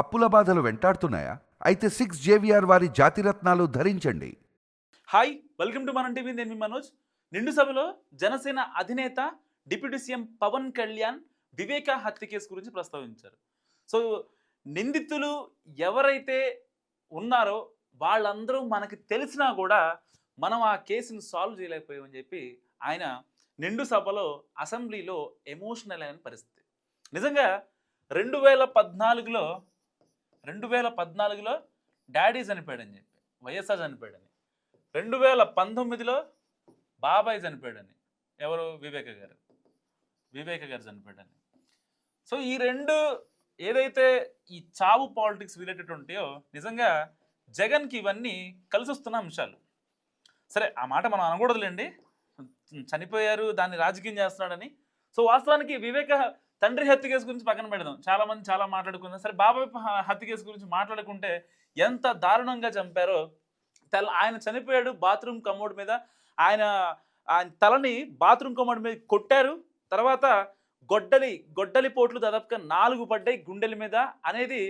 అప్పుల బాధలు వెంటాడుతున్నాయా? అయితే 6 జేవిఆర్ వారి జాతిరత్నాలు ధరించండి. హాయ్, వెల్కమ్ టు మన టీవీ. నేను మీ మనోజ్. నిండు సభలో జనసేన అధినేత డిప్యూటీ సీఎం పవన్ కళ్యాణ్ వివేక హత్య కేసు గురించి ప్రస్తావించారు. సో నిందితులు ఎవరైతే ఉన్నారో వాళ్ళందరూ మనకి తెలిసినా కూడా మనం ఆ కేసును సాల్వ్ చేయలేకపోయామని చెప్పి ఆయన నిండు సభలో అసెంబ్లీలో ఎమోషనల్ అయిన పరిస్థితి. నిజంగా 2014లో డాడీ చనిపోయాడని చెప్పి, వైఎస్ఆర్ చనిపోయాడని, 2019లో బాబాయ్ చనిపోయాడని, ఎవరు వివేక గారు చనిపోయాడని. సో ఈ రెండు ఏదైతే ఈ చావు పాలిటిక్స్ రిలేటెడ్ ఉంటాయో నిజంగా జగన్కి ఇవన్నీ కలిసి వస్తున్న అంశాలు. సరే, ఆ మాట మనం అనకూడదులేండి, చనిపోయారు దాన్ని రాజకీయం చేస్తున్నాడని. సో వాస్తవానికి వివేక తండ్రి హత్య కేసు గురించి పక్కన పెడదాం, చాలామంది చాలా మాట్లాడుకుందాం. సరే, బాబాయ్ హత్య కేసు గురించి మాట్లాడుకుంటే ఎంత దారుణంగా చంపారో. ఆయన చనిపోయాడు బాత్రూమ్ కమోడ్ మీద, ఆయన తలని బాత్రూమ్ కమోడ్ మీద కొట్టారు. తర్వాత గొడ్డలి పోట్లు దాదాపుగా 4 పడ్డాయి గుండెల మీద అనేది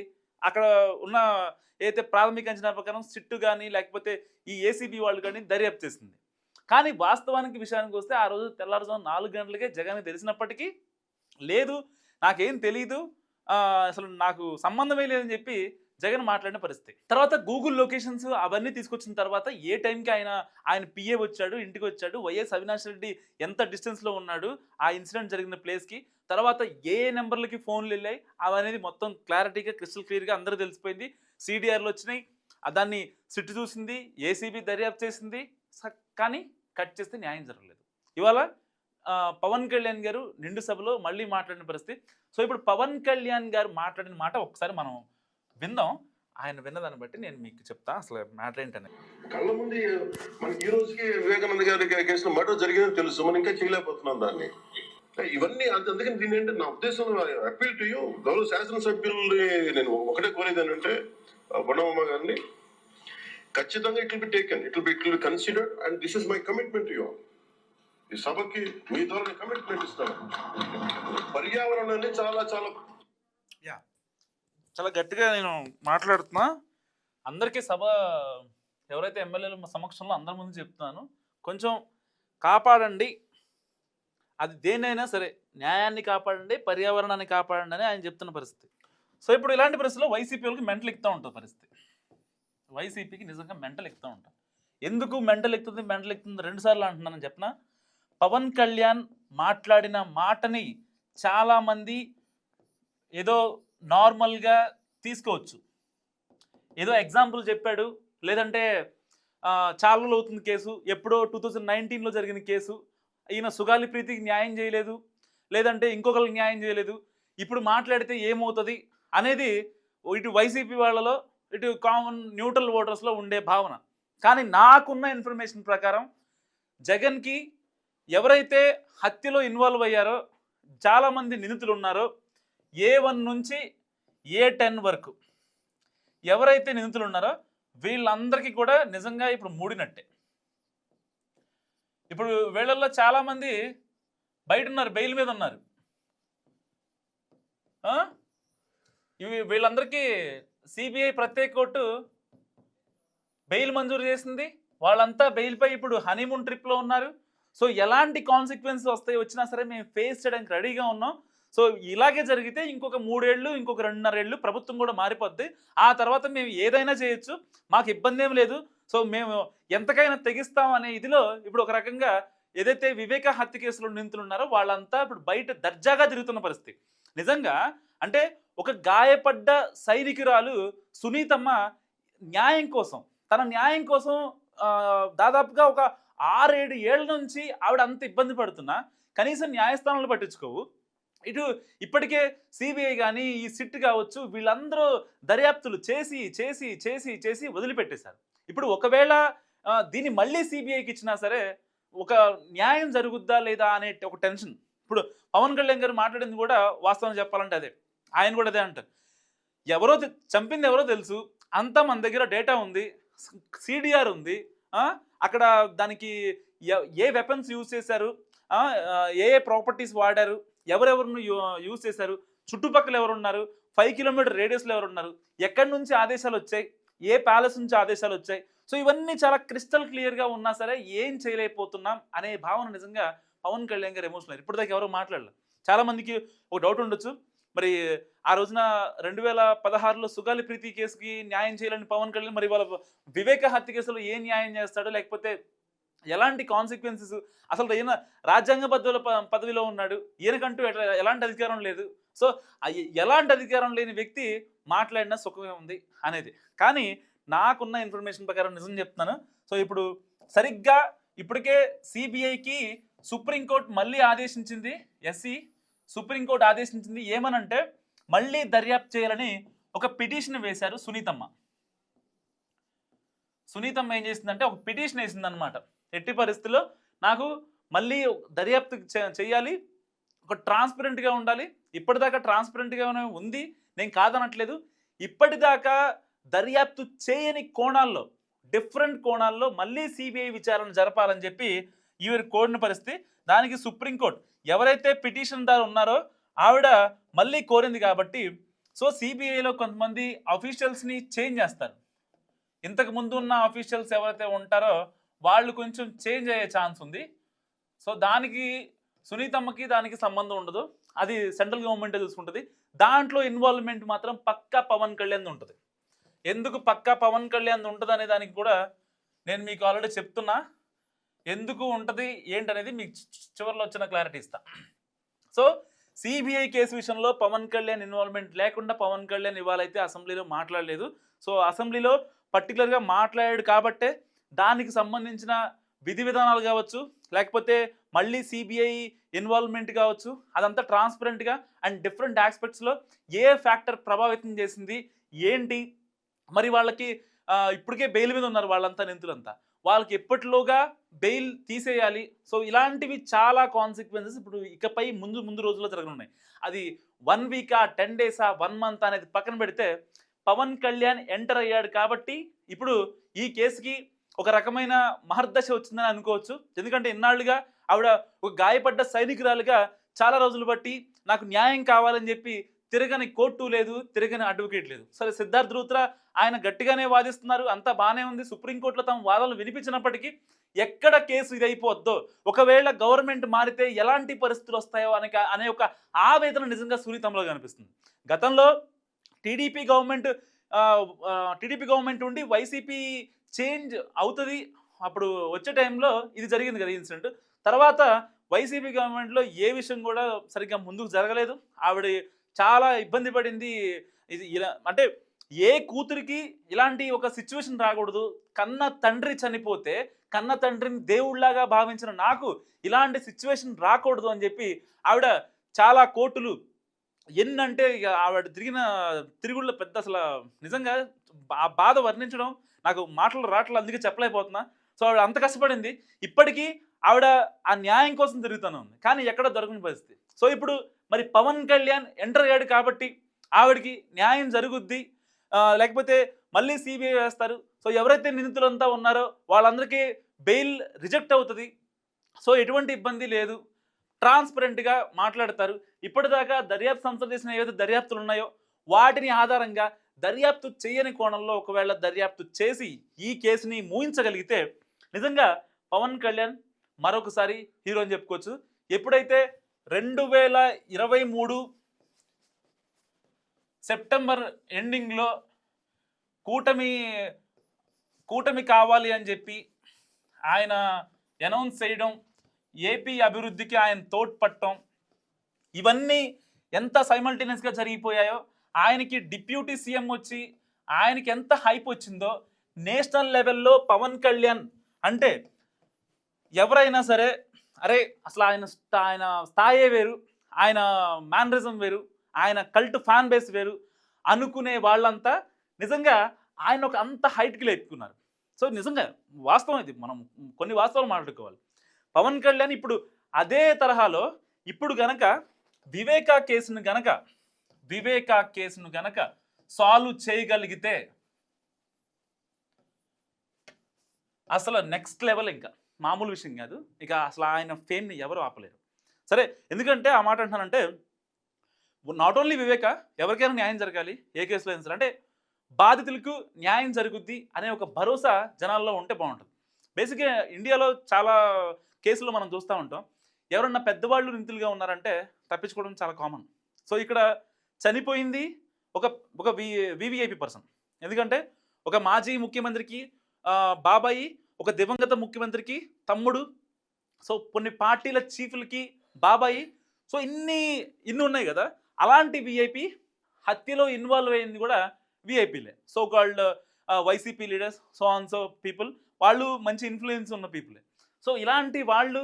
అక్కడ ఉన్న ఏదైతే ప్రాథమిక అంచనా ప్రకారం సిట్టు కానీ లేకపోతే ఈ ఏసీబీ వాళ్ళు కానీ దర్యాప్తు చేసింది. కానీ వాస్తవానికి విషయానికి వస్తే ఆ రోజు తెల్లారుజాము 4 గంటలకే జగన్ తెలిసినప్పటికీ లేదు, నాకేం తెలీదు, అసలు నాకు సంబంధమే లేదని చెప్పి జగన్ మాట్లాడిన పరిస్థితి. తర్వాత గూగుల్ లొకేషన్స్ అవన్నీ తీసుకొచ్చిన తర్వాత ఏ టైంకి ఆయన పిఏ వచ్చాడు, ఇంటికి వచ్చాడు, వైఎస్ అవినాష్ రెడ్డి ఎంత డిస్టెన్స్లో ఉన్నాడు ఆ ఇన్సిడెంట్ జరిగిన ప్లేస్కి, తర్వాత ఏ నెంబర్లకి ఫోన్లు వెళ్ళాయి అవనేది మొత్తం క్లారిటీగా క్రిస్టల్ క్లియర్గా అందరూ తెలిసిపోయింది. సిడిఆర్లు వచ్చినాయి, దాన్ని సిట్టు చూసింది, ఏసీబీ దర్యాప్తు చేసింది. కానీ కట్ చేస్తే న్యాయం జరగలేదు. ఇవాళ పవన్ కళ్యాణ్ గారు నిండు సభలో మళ్ళీ మాట్లాడిన పరిస్థితి. సో ఇప్పుడు పవన్ కళ్యాణ్ గారు మాట్లాడిన మాట ఒకసారి మనం విందాం. ఆయన విన్నదాన్ని బట్టి నేను మీకు చెప్తా అసలు మ్యాటర్ ఏంటనే. కళ్ళ ముందు మనకి ఈ రోజుకి వివేకానంద గారి కేసులో మర్డర్ జరిగిందని తెలుసు, మనం ఇంకా చేయలేకపోతున్నాం దాన్ని. ఇవన్నీ అందుకని దీని ఏంటి నా ఉద్దేశం, అప్పీల్ టు యూ, గౌరవ శాసనసభ్యుల్ని నేను ఒకటే కోరేది ఏంటంటే బొండమ్మ గారిని ఖచ్చితంగా it will be taken, it will be considered and this is my commitment to you. ఈ సభకి మీ ద్వారా కమిట్మెంట్ ఇస్తాను. పర్యావరణాన్ని చాలా చాలా చాలా గట్టిగా నేను మాట్లాడుతున్నా. అందరికీ సభ ఎవరైతే ఎమ్మెల్యేల సమక్షంలో అందరి ముందు చెప్తున్నాను, కొంచెం కాపాడండి, అది దేనైనా సరే న్యాయాన్ని కాపాడండి, పర్యావరణాన్ని కాపాడండి అని ఆయన చెప్తున్న పరిస్థితి. సో ఇప్పుడు ఇలాంటి పరిస్థితుల్లో వైసీపీ వాళ్ళకి మెంటల్ ఎక్కుతూ ఉంటుంది పరిస్థితి. వైసీపీకి నిజంగా మెంటల్ ఎక్కుతూ ఉంటుంది. ఎందుకు మెంటల్ ఎక్కుతుంది 2 సార్లు అంటున్నానని చెప్పిన, పవన్ కళ్యాణ్ మాట్లాడిన మాటని చాలామంది ఏదో నార్మల్గా తీసుకోవచ్చు, ఏదో ఎగ్జాంపుల్ చెప్పాడు, లేదంటే చాలా రోజులు అవుతుంది కేసు, ఎప్పుడో 2019లో జరిగిన కేసు, ఈయన సుగాలి ప్రీతికి న్యాయం చేయలేదు, లేదంటే ఇంకొకరికి న్యాయం చేయలేదు, ఇప్పుడు మాట్లాడితే ఏమవుతుంది అనేది ఇటు వైసీపీ వాళ్ళలో ఇటు కామన్ న్యూట్రల్ ఓటర్స్లో ఉండే భావన. కానీ నాకున్న ఇన్ఫర్మేషన్ ప్రకారం జగన్కి ఎవరైతే హత్యలో ఇన్వాల్వ్ అయ్యారో చాలామంది నిందితులు ఉన్నారో, A1 నుంచి A10 వరకు ఎవరైతే నిందితులు ఉన్నారో వీళ్ళందరికీ కూడా నిజంగా ఇప్పుడు మూడినట్టే. ఇప్పుడు వీళ్ళల్లో చాలామంది బయట ఉన్నారు, బెయిల్ మీద ఉన్నారు. వీళ్ళందరికీ సిబిఐ ప్రత్యేక కోర్టు బెయిల్ మంజూరు చేసింది. వాళ్ళంతా బెయిల్పై ఇప్పుడు హనీమూన్ ట్రిప్లో ఉన్నారు. సో ఎలాంటి కాన్సిక్వెన్స్ వచ్చినా సరే మేము ఫేస్ చేయడానికి రెడీగా ఉన్నాం. సో ఇలాగే జరిగితే ఇంకొక 3 ఏళ్ళు, ఇంకొక 2.5 ఏళ్ళు ప్రభుత్వం కూడా మారిపోద్ది. ఆ తర్వాత మేము ఏదైనా చేయొచ్చు, మాకు ఇబ్బంది ఏం లేదు. సో మేము ఎంతకైనా తెగిస్తాం అనే ఇదిలో ఇప్పుడు ఒక రకంగా ఏదైతే వివేక హత్య కేసులో నిందితులు ఉన్నారో వాళ్ళంతా ఇప్పుడు బయట దర్జాగా తిరుగుతున్న పరిస్థితి. నిజంగా అంటే ఒక గాయపడ్డ సైనికురాలు సునీతమ్మ తన న్యాయం కోసం దాదాపుగా ఒక 6-7 ఏళ్ల నుంచి ఆవిడ అంత ఇబ్బంది పడుతున్నా కనీసం న్యాయస్థానాలు పట్టించుకోవు. ఇటు ఇప్పటికే సిబిఐ కానీ ఈ సిట్ కావచ్చు వీళ్ళందరూ దర్యాప్తులు చేసి చేసి చేసి చేసి వదిలిపెట్టేశారు. ఇప్పుడు ఒకవేళ దీన్ని మళ్ళీ సిబిఐకి ఇచ్చినా సరే ఒక న్యాయం జరుగుద్దా లేదా అనే ఒక టెన్షన్. ఇప్పుడు పవన్ కళ్యాణ్ గారు మాట్లాడింది కూడా వాస్తవం చెప్పాలంటే అదే, ఆయన కూడా అదే అంటారు. చంపింది ఎవరో తెలుసు, అంతా మన దగ్గర డేటా ఉంది, సిడిఆర్ ఉంది, అక్కడ దానికి ఏ వెపన్స్ యూజ్ చేశారు, ఏ ప్రాపర్టీస్ వాడారు, ఎవరెవరిని యూజ్ చేశారు, చుట్టుపక్కల ఎవరున్నారు, 5 కిలోమీటర్ రేడియస్లో ఎవరు ఉన్నారు, ఎక్కడి నుంచి ఆదేశాలు వచ్చాయి, ఏ ప్యాలెస్ నుంచి ఆదేశాలు వచ్చాయి. సో ఇవన్నీ చాలా క్రిస్టల్ క్లియర్గా ఉన్నా సరే ఏం చేయలేకపోతున్నాం అనే భావన నిజంగా పవన్ కళ్యాణ్ గారు ఎమోషనల్. ఇప్పటిదాకా ఎవరు మాట్లాడలేదు. చాలామందికి ఒక డౌట్ ఉండొచ్చు, మరి ఆ రోజున 2016లో సుగాలి ప్రీతి కేసుకి న్యాయం చేయాలని పవన్ కళ్యాణ్ మరి వాళ్ళ వివేక హత్య కేసులో ఏ న్యాయం చేస్తాడో, లేకపోతే ఎలాంటి కాన్సిక్వెన్సెస్, అసలు ఈయన రాజ్యాంగబద్ధుల పదవిలో ఉన్నాడు, ఈయనకంటూ ఎలాంటి అధికారం లేదు. సో ఎలాంటి అధికారం లేని వ్యక్తి మాట్లాడినా సుఖమే ఉంది అనేది. కానీ నాకున్న ఇన్ఫర్మేషన్ ప్రకారం నిజం చెప్తున్నాను. సో ఇప్పుడు సరిగ్గా ఇప్పటికే సిబిఐకి సుప్రీంకోర్టు మళ్ళీ ఆదేశించింది, సుప్రీంకోర్టు ఆదేశించింది ఏమనంటే మళ్ళీ దర్యాప్తు చేయాలని ఒక పిటిషన్ వేశారు సునీతమ్మ. సునీతమ్మ ఏం చేసిందంటే ఒక పిటిషన్ వేసిందనమాట. ఎట్టి పరిస్థితుల్లో నాకు మళ్ళీ దర్యాప్తు చేయాలి, ఒక ట్రాన్స్పరెంట్గా ఉండాలి. ఇప్పటిదాకా ట్రాన్స్పరెంట్గానే ఉంది, నేను కాదనట్లేదు. ఇప్పటిదాకా దర్యాప్తు చేయని కోణాల్లో, డిఫరెంట్ కోణాల్లో మళ్ళీ సిబిఐ విచారణ జరపాలని చెప్పి ఈవిడ కోరిన పరిస్థితి. దానికి సుప్రీంకోర్టు ఎవరైతే పిటిషన్దారు ఉన్నారో ఆవిడ మళ్ళీ కోరింది కాబట్టి, సో సిబిఐలో కొంతమంది అఫీషియల్స్ని చేంజ్ చేస్తారు. ఇంతకు ముందు ఉన్న అఫీషియల్స్ ఎవరైతే ఉంటారో వాళ్ళు కొంచెం చేంజ్ అయ్యే ఛాన్స్ ఉంది. సో దానికి సునీతమ్మకి దానికి సంబంధం ఉండదు, అది సెంట్రల్ గవర్నమెంటే చూసుకుంటుంది. దాంట్లో ఇన్వాల్వ్మెంట్ మాత్రం పక్కా పవన్ కళ్యాణ్ ఉంటుంది. ఎందుకు పక్కా పవన్ కళ్యాణ్ ఉంటుంది అనే దానికి కూడా నేను మీకు ఆల్రెడీ చెప్తున్నా. ఎందుకు ఉంటుంది ఏంటనేది మీకు చివరిలో వచ్చిన క్లారిటీ ఇస్తా. సో సిబిఐ కేసు విషయంలో పవన్ కళ్యాణ్ ఇన్వాల్వ్మెంట్ లేకుండా పవన్ కళ్యాణ్ ఇవాళైతే అసెంబ్లీలో మాట్లాడలేదు. సో అసెంబ్లీలో పర్టికులర్గా మాట్లాడాడు కాబట్టే దానికి సంబంధించిన విధి విధానాలు కావచ్చు, లేకపోతే మళ్ళీ సిబిఐ ఇన్వాల్వ్మెంట్ కావచ్చు, అదంతా ట్రాన్స్పరెంట్గా అండ్ డిఫరెంట్ ఆస్పెక్ట్స్లో ఏ ఫ్యాక్టర్ ప్రభావితం చేసింది ఏంటి, మరి వాళ్ళకి ఇప్పటికే బెయిల్ మీద ఉన్నారు వాళ్ళంతా, నిందితులంతా, వాళ్ళకి ఎప్పటిలోగా బెయిల్ తీసేయాలి. సో ఇలాంటివి చాలా కాన్సిక్వెన్సెస్ ఇప్పుడు ఇకపై ముందు రోజుల్లో జరగనున్నాయి. అది 1 వీకా, 10 డేసా, 1 మంత్ అనేది పక్కన పెడితే పవన్ కళ్యాణ్ ఎంటర్ అయ్యాడు కాబట్టి ఇప్పుడు ఈ కేసుకి ఒక రకమైన మహర్దశ వచ్చిందని అనుకోవచ్చు. ఎందుకంటే ఇన్నాళ్ళుగా ఆవిడ ఒక గాయపడ్డ సైనికురాలుగా చాలా రోజులు బట్టి నాకు న్యాయం కావాలని చెప్పి తిరగని కోర్టు లేదు, తిరగని అడ్వకేట్ లేదు. సరే సిద్ధార్థ్ రూత్రా ఆయన గట్టిగానే వాదిస్తున్నారు, అంతా బాగానే ఉంది. సుప్రీంకోర్టులో తమ వాదనలు వినిపించినప్పటికీ ఎక్కడ కేసు ఇదైపోద్దో, ఒకవేళ గవర్నమెంట్ మారితే ఎలాంటి పరిస్థితులు వస్తాయో అనే ఒక ఆవేదన నిజంగా సునీతంలో కనిపిస్తుంది. గతంలో టీడీపీ గవర్నమెంట్ ఉండి వైసీపీ చేంజ్ అవుతుంది, అప్పుడు వచ్చే టైంలో ఇది జరిగింది కదా ఇన్సిడెంట్. తర్వాత వైసీపీ గవర్నమెంట్లో ఏ విషయం కూడా సరిగ్గా ముందుకు జరగలేదు. ఆవిడ చాలా ఇబ్బంది పడింది. ఇది ఇలా అంటే ఏ కూతురికి ఇలాంటి ఒక సిచ్యువేషన్ రాకూడదు. కన్న తండ్రి చనిపోతే కన్న తండ్రిని దేవుళ్లాగా భావించిన నాకు ఇలాంటి సిచ్యువేషన్ రాకూడదు అని చెప్పి ఆవిడ చాలా కోర్టులు ఎన్నంటే ఇక ఆవిడ తిరుగుళ్ళ పెద్ద అసలు నిజంగా ఆ బాధ వర్ణించడం నాకు మాటలు రావట్లేదు, అందుకే చెప్పలేకపోతున్నా. సో ఆవిడ అంత కష్టపడింది. ఇప్పటికీ ఆవిడ ఆ న్యాయం కోసం తిరుగుతూనే ఉంది, కానీ ఎక్కడ దొరకని పరిస్థితి. సో ఇప్పుడు మరి పవన్ కళ్యాణ్ ఎంటర్ అయ్యాడు కాబట్టి ఆవిడకి న్యాయం జరుగుద్ది, లేకపోతే మళ్ళీ సిబిఐ వేస్తారు. సో ఎవరైతే నిందితులంతా ఉన్నారో వాళ్ళందరికీ బెయిల్ రిజెక్ట్ అవుతుంది. సో ఎటువంటి ఇబ్బంది లేదు, ట్రాన్స్పరెంట్గా మాట్లాడతారు. ఇప్పటిదాకా దర్యాప్తు సంస్థలు చేసిన ఏవైతే దర్యాప్తులు ఉన్నాయో వాటిని ఆధారంగా దర్యాప్తు చేయని కోణంలో ఒకవేళ దర్యాప్తు చేసి ఈ కేసుని మూయించగలిగితే నిజంగా పవన్ కళ్యాణ్ మరొకసారి హీరో అని చెప్పుకోవచ్చు. ఎప్పుడైతే 2023 సెప్టెంబర్ ఎండింగ్లో కూటమి కావాలి అని చెప్పి ఆయన అనౌన్స్ చేయడం, ఏపీ అభివృద్ధికి ఆయన తోడ్పడటం, ఇవన్నీ ఎంత సైమల్టేనియస్గా జరిగిపోయాయో, ఆయనకి డిప్యూటీ సీఎం వచ్చి ఆయనకి ఎంత హైప్ వచ్చిందో నేషనల్ లెవెల్లో పవన్ కళ్యాణ్ అంటే ఎవరైనా సరే అరే అసలు ఆయన స్థాయే వేరు, ఆయన మ్యానరిజం వేరు, ఆయన కల్ట్ ఫ్యాన్ బేస్ వేరు అనుకునే వాళ్ళంతా నిజంగా ఆయన ఒక అంత హైట్కి లేపుకున్నారు. సో నిజంగా వాస్తవం ఇది, మనం కొన్ని వాస్తవాలు మాట్లాడుకోవాలి. పవన్ కళ్యాణ్ ఇప్పుడు అదే తరహాలో ఇప్పుడు గనక వివేకా కేసును గనక సాల్వ్ చేయగలిగితే అసలు నెక్స్ట్ లెవెల్, ఇంకా మామూలు విషయం కాదు. ఇక అసలు ఆయన ఫేమ్ని ఎవరు ఆపలేరు. సరే ఎందుకంటే ఆ మాట అంటానంటే నాట్ ఓన్లీ వివేక, ఎవరికైనా న్యాయం జరగాలి ఏ కేసులో అయినా సరే. అంటే బాధితులకు న్యాయం జరుగుద్ది అనే ఒక భరోసా జనాల్లో ఉంటే బాగుంటుంది. బేసిక్గా ఇండియాలో చాలా కేసులు మనం చూస్తూ ఉంటాం. ఎవరన్నా పెద్దవాళ్ళు నిందితులుగా ఉన్నారంటే తప్పించుకోవడం చాలా కామన్. సో ఇక్కడ చనిపోయింది ఒక ఒక వివిఐపి పర్సన్. ఎందుకంటే ఒక మాజీ ముఖ్యమంత్రికి బాబాయి, ఒక దివంగత ముఖ్యమంత్రికి తమ్ముడు, సో కొన్ని పార్టీల చీఫ్లకి బాబాయి, సో ఇన్ని ఉన్నాయి కదా. అలాంటి విఐపి హత్యలో ఇన్వాల్వ్ అయింది కూడా విఐపీలే. So called YCP leaders, so and so people, వాళ్ళు మంచి ఇన్ఫ్లుయెన్స్ ఉన్న పీపులే. సో ఇలాంటి వాళ్ళు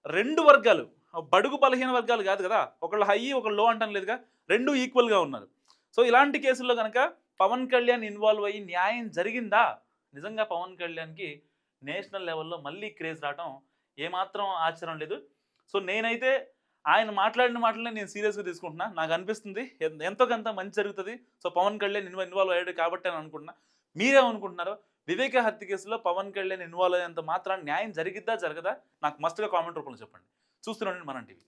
రెండు వర్గాలు, బడుగు బలహీన వర్గాలు కాదు కదా, ఒకళ్ళు హై ఒకళ్ళు లో అంటాం లేదుగా, రెండు ఈక్వల్గా ఉన్నారు. సో ఇలాంటి కేసుల్లో కనుక పవన్ కళ్యాణ్ ఇన్వాల్వ్ అయ్యి న్యాయం జరిగిందా, నిజంగా పవన్ కళ్యాణ్కి నేషనల్ లెవెల్లో మళ్ళీ క్రేజ్ రావడం ఏమాత్రం ఆశ్చర్యం లేదు. సో నేనైతే ఆయన మాట్లాడిన మాటలనే నేను సీరియస్గా తీసుకుంటున్నా. నాకు అనిపిస్తుంది ఎంతో కొంత మంచి జరుగుతుంది. సో పవన్ కళ్యాణ్ ఇన్వాల్వ్ అయ్యాడు కాబట్టి అని అనుకుంటున్నా. మీరేమనుకుంటున్నారో? వివేక హత్య కేసులో పవన్ కళ్యాణ్ ఇన్వాల్వ్ అయ్యేంత మాత్రం న్యాయం జరిగిద్దా జరగదా? నాకు మస్ట్గా కామెంట్ రూపంలో చెప్పండి. చూస్తున్నాను మనం టీవీ.